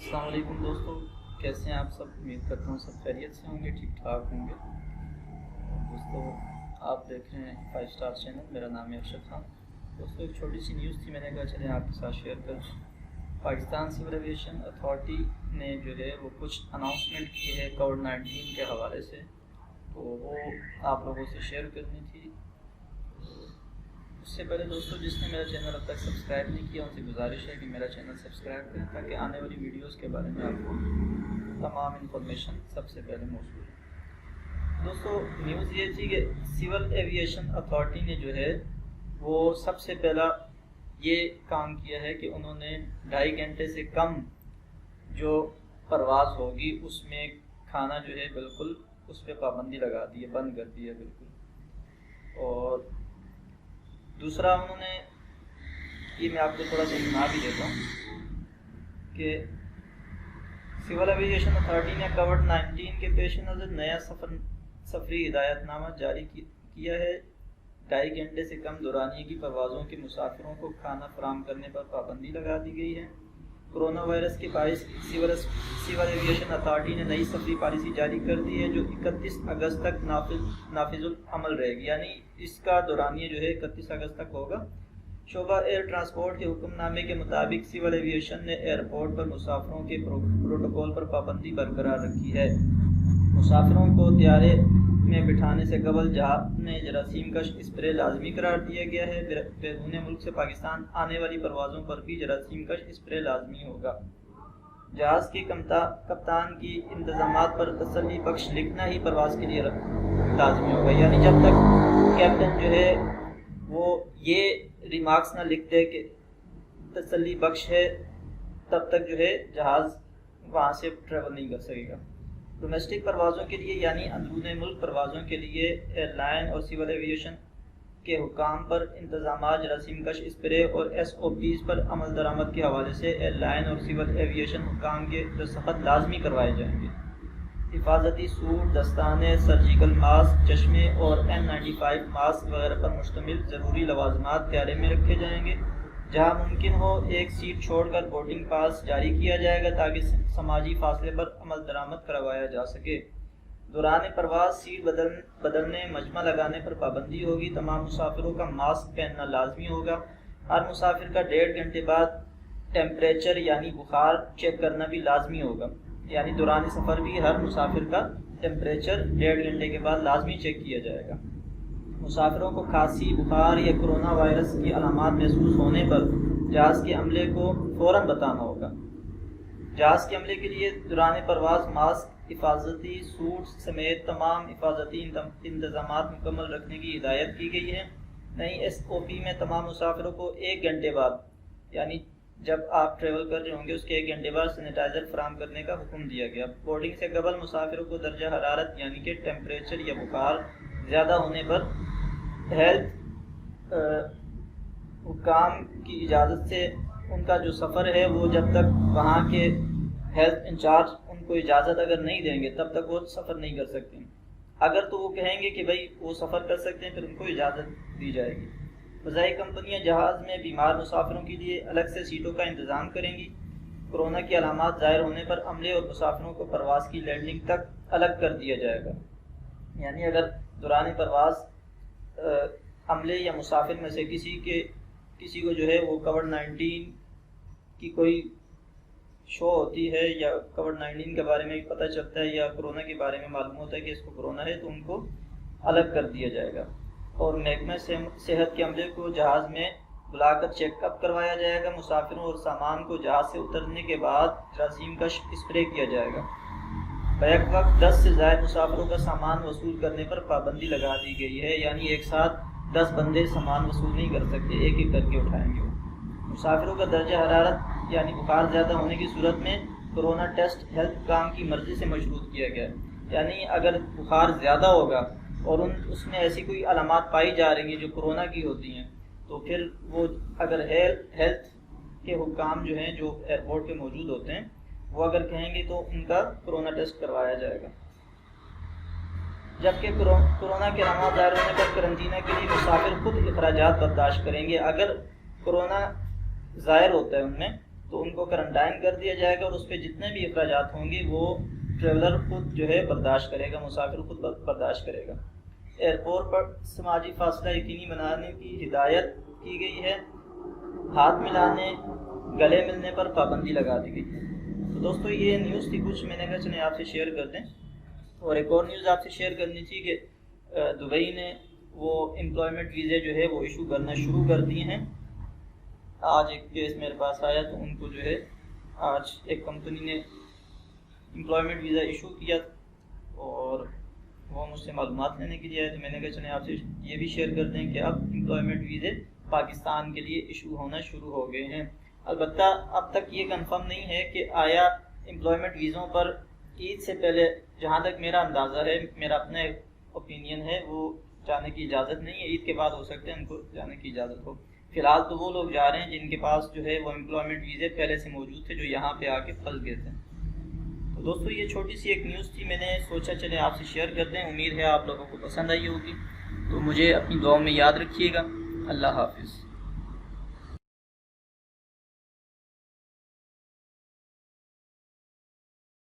السلام علیکم دوستو، کیسے ہیں آپ سب؟ امید کرتا ہوں سب خیریت سے ہوں گے، ٹھیک ٹھاک ہوں گے۔ دوستو آپ دیکھ رہے ہیں 5 اسٹار چینل، میرا نام ہے ارشد خان۔ دوستو ایک چھوٹی سی نیوز تھی، میں نے کہا چلیں آپ کے ساتھ شیئر کروں۔ پاکستان سول ایویشن اتھارٹی نے جو ہے وہ کچھ اناؤنسمنٹ کی ہے کووڈ-19 کے حوالے سے، تو وہ آپ لوگوں سے شیئر کرنی تھی۔ اس سے پہلے دوستو جس نے میرا چینل اب تک سبسکرائب نہیں کیا ان سے گزارش ہے کہ میرا چینل سبسکرائب کریں تاکہ آنے والی ویڈیوز کے بارے میں آپ کو تمام انفارمیشن سب سے پہلے موصول ہے۔ دوستو نیوز یہ تھی کہ سول ایویشن اتھارٹی نے جو ہے وہ سب سے پہلا یہ کام کیا ہے کہ انہوں نے 2.5 گھنٹے سے کم جو پرواز ہوگی اس میں کھانا جو ہے بالکل اس پہ پابندی لگا دی ہے، بند کر دی ہے بالکل۔ اور دوسرا انہوں نے یہ میں آپ کو تھوڑا سا سنا بھی دیتا ہوں کہ سول ایویشن اتھارٹی نے کووڈ-19 کے پیش نظر نیا سفری ہدایت نامہ جاری کیا ہے۔ 2.5 گھنٹے سے کم دورانیے کی پروازوں کے مسافروں کو کھانا فراہم کرنے پر پابندی لگا دی گئی ہے۔ کرونا وائرس کے باعث سول ایویشن اتھارٹی نے نئی سفری پالیسی جاری کر دی ہے جو 31 اگست تک نافذ العمل رہے گی، یعنی اس کا دورانیہ جو ہے 31 اگست تک ہوگا۔ شعبہ ایئر ٹرانسپورٹ کے حکم نامے کے مطابق سول ایویشن نے ایئرپورٹ پر مسافروں کے پروٹوکول پر پابندی برقرار رکھی ہے۔ مسافروں کو طیارے میں بٹھانے سے قبل جہاز میں جراثیم کش اسپرے لازمی قرار دیا گیا ہے۔ بیرون ملک سے پاکستان آنے والی پروازوں پر بھی جراثیم کش اسپرے لازمی ہوگا۔ جہاز کے کپتان کی انتظامات پر تسلی بخش لکھنا ہی پرواز کے لیے لازمی ہوگا، یعنی جب تک کیپٹن جو ہے وہ یہ ریمارکس نہ لکھ دے کہ تسلی بخش ہے تب تک جو ہے جہاز وہاں سے ٹریول نہیں کر سکے گا۔ ڈومیسٹک پروازوں کے لیے یعنی اندرون ملک پروازوں کے لیے ایئر لائن اور سول ایویشن کے حکام پر انتظامات جراثیم کش اسپرے اور SOPs پر عمل درآمد کے حوالے سے ایئر لائن اور سول ایویشن حکام کے دستخط لازمی کروائے جائیں گے۔ حفاظتی سوٹ، دستانے، سرجیکل ماسک، چشمے اور N95 ماسک وغیرہ پر مشتمل ضروری لوازمات طیارے میں رکھے جائیں گے۔ جہاں ممکن ہو ایک سیٹ چھوڑ کر بورڈنگ پاس جاری کیا جائے گا تاکہ سماجی فاصلے پر عمل درآمد کروایا جا سکے۔ دوران پرواز سیٹ بدلنے، مجمع لگانے پر پابندی ہوگی۔ تمام مسافروں کا ماسک پہننا لازمی ہوگا۔ ہر مسافر کا 1.5 گھنٹے بعد ٹیمپریچر یعنی بخار چیک کرنا بھی لازمی ہوگا، یعنی دوران سفر بھی ہر مسافر کا ٹیمپریچر 1.5 گھنٹے کے بعد لازمی چیک کیا جائے گا۔ مسافروں کو کھانسی، بخار یا کرونا وائرس کی علامات محسوس ہونے پر جہاز کے عملے کو فوراً بتانا ہوگا۔ جہاز کے عملے کے لیے دوران پرواز ماسک، حفاظتی سوٹ سمیت تمام حفاظتی انتظامات مکمل رکھنے کی ہدایت کی گئی ہے۔ نئی SOP میں تمام مسافروں کو 1 گھنٹے بعد، یعنی جب آپ ٹریول کر رہے ہوں گے اس کے 1 گھنٹے بعد سینیٹائزر فراہم کرنے کا حکم دیا گیا۔ بورڈنگ سے قبل مسافروں کو درجہ حرارت یعنی کہ ٹیمپریچر یا بخار زیادہ ہونے پر ہیلتھ حکام کی اجازت سے ان کا جو سفر ہے وہ جب تک وہاں کے ہیلتھ انچارج ان کو اجازت اگر نہیں دیں گے تب تک وہ سفر نہیں کر سکتے۔ اگر تو وہ کہیں گے کہ بھائی وہ سفر کر سکتے ہیں پھر ان کو اجازت دی جائے گی۔ فضائی کمپنیاں جہاز میں بیمار مسافروں کے لیے الگ سے سیٹوں کا انتظام کریں گی۔ کورونا کی علامات ظاہر ہونے پر عملے اور مسافروں کو پرواز کی لینڈنگ تک الگ کر دیا جائے گا، یعنی اگر دوران پرواز عملے یا مسافر میں سے کسی کو جو ہے وہ کووڈ-19 کی کوئی شو ہوتی ہے یا کووڈ-19 کے بارے میں پتہ چلتا ہے یا کرونا کے بارے میں معلوم ہوتا ہے کہ اس کو کرونا ہے تو ان کو الگ کر دیا جائے گا، اور محکمہ صحت کے عملے کو جہاز میں بلا کر چیک اپ کروایا جائے گا۔ مسافروں اور سامان کو جہاز سے اترنے کے بعد جراثیم کش اسپرے کیا جائے گا۔ بیک وقت 10 سے زائد مسافروں کا سامان وصول کرنے پر پابندی لگا دی گئی ہے، یعنی ایک ساتھ 10 بندے سامان وصول نہیں کر سکتے، ایک ایک کر کے اٹھائیں گے۔ مسافروں کا درجہ حرارت یعنی بخار زیادہ ہونے کی صورت میں کرونا ٹیسٹ ہیلتھ حکام کی مرضی سے مشروط کیا گیا ہے، یعنی اگر بخار زیادہ ہوگا اور اس میں ایسی کوئی علامات پائی جا رہی ہیں جو کرونا کی ہوتی ہیں تو پھر وہ اگر ہیلتھ کے حکام جو ہیں جو ایئرپورٹ پہ موجود ہوتے ہیں وہ اگر کہیں گے تو ان کا کرونا ٹیسٹ کروایا جائے گا۔ جبکہ کرونا کے علامات ظاہر ہونے پر قرنطینہ کے لیے مسافر خود اخراجات برداشت کریں گے۔ اگر کرونا ظاہر ہوتا ہے ان میں تو ان کو کرنٹائن کر دیا جائے گا اور اس پہ جتنے بھی اخراجات ہوں گے وہ ٹریولر خود جو ہے برداشت کرے گا، مسافر خود برداشت کرے گا۔ ایئرپورٹ پر سماجی فاصلہ یقینی بنانے کی ہدایت کی گئی ہے، ہاتھ ملانے گلے ملنے پر پابندی لگا دی گئی ہے۔ تو دوستو یہ نیوز تھی کچھ، میں نے کہا چلیں آپ سے شیئر کر دیں۔ اور ایک اور نیوز آپ سے شیئر کرنی تھی کہ دبئی نے وہ امپلائمنٹ ویزے جو ہے وہ ایشو کرنا شروع کر دیے ہیں۔ آج ایک کیس میرے پاس آیا تو ان کو جو ہے آج ایک کمپنی نے امپلائمنٹ ویزا ایشو کیا اور وہ مجھ سے معلومات لینے کے لیے آئے، تو میں نے کہا چلیں آپ سے یہ بھی شیئر کر دیں کہ اب امپلائمنٹ ویزے پاکستان کے لیے ایشو ہونا شروع ہو گئے ہیں۔ البتہ اب تک یہ کنفرم نہیں ہے کہ آیا امپلائمنٹ ویزوں پر عید سے پہلے، جہاں تک میرا اندازہ ہے، میرا اپنا اوپینین ہے، وہ جانے کی اجازت نہیں ہے۔ عید کے بعد ہو سکتا ہے ان کو جانے کی اجازت ہو۔ فی الحال تو وہ لوگ جا رہے ہیں جن کے پاس جو ہے وہ امپلائمنٹ ویزے پہلے سے موجود تھے، جو یہاں پہ آ کے پھنس گئے تھے۔ تو دوستو یہ چھوٹی سی ایک نیوز تھی، میں نے سوچا چلے آپ سے شیئر کر دیں۔ امید ہے آپ لوگوں کو پسند آئی ہوگی، تو مجھے اپنی دعاؤں میں یاد رکھیے گا۔ اللہ حافظ۔